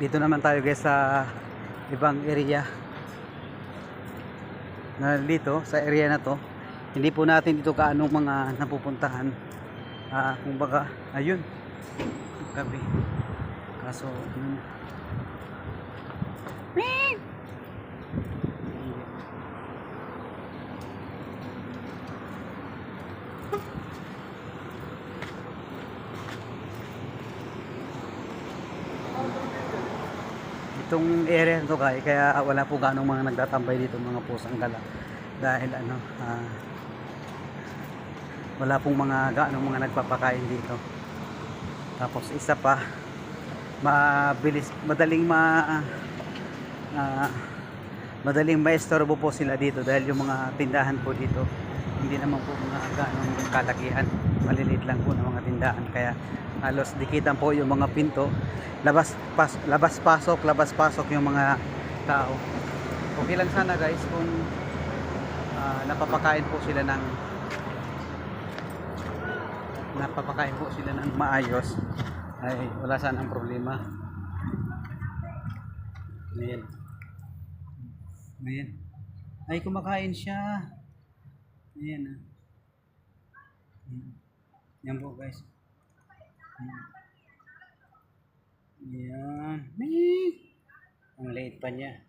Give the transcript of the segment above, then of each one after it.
Dito naman tayo guys sa ibang area na dito sa area na to. Hindi po natin dito kaanong mga napupuntahan. Kumbaga ayun gabi, kaso itong area nito kaya wala po ganong mga nagtatambay dito, mga pusang gala, dahil wala pong mga ganong mga nagpapakain dito. Tapos isa pa, madaling maistorbo po sila dito dahil yung mga tindahan po dito hindi naman po mga ganong kalakihan, maliliit lang po ng mga tindahan, kaya halos dikitan po yung mga pinto, labas pasok yung mga tao. Okay lang sana guys kung napapakain po sila ng maayos, ay wala sanang problema. Ayan. Ay kumakain siya. Ayan. Yan po guys. Ayan. Ang late pa niya.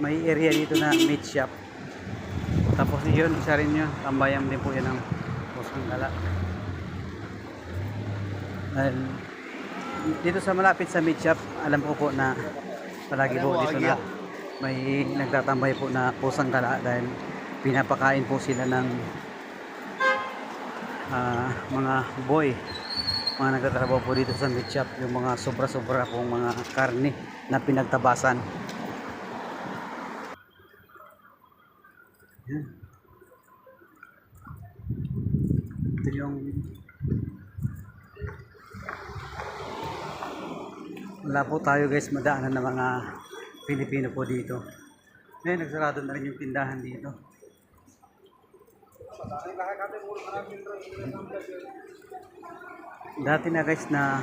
May area dito na meat shop. Tapos yun, isa rin yun, tambayan din po yan ng pusang gala. Dito sa malapit sa meat shop, alam ko po na palagi po dito na may nagtatambay po na pusang gala dahil pinapakain po sila ng mga boy, mga nagtatrabaho po dito sa meat shop, yung mga sobra-sobra pong mga karne na pinagtabasan. Ito yung wala po tayo guys madaanan ng mga Pilipino po dito. Ngayon nagsarado na rin yung tindahan dito. Dati na guys na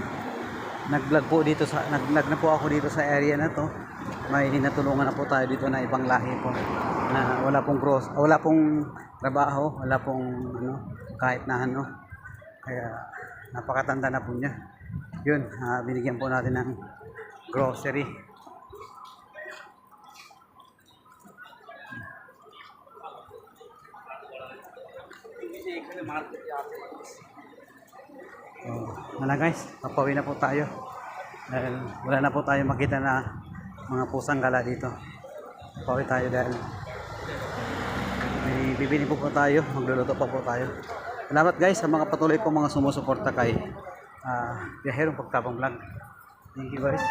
nag-vlog po dito sa nag-vlog na po ako dito sa area na to. May natulungan na po tayo dito na ibang lahi po na wala pong trabaho, wala pong kahit na kaya napakatanda na po niya. Yun, binigyan po natin ng grocery. Wala guys, papawi na po tayo dahil wala na po tayo makita na mga pusang gala dito. Papawi tayo dahil may bibili po tayo, magluluto pa po tayo. Salamat guys sa mga patuloy po mga sumusuporta kay Biyaherong Pagtabang Vlog. Thank you guys.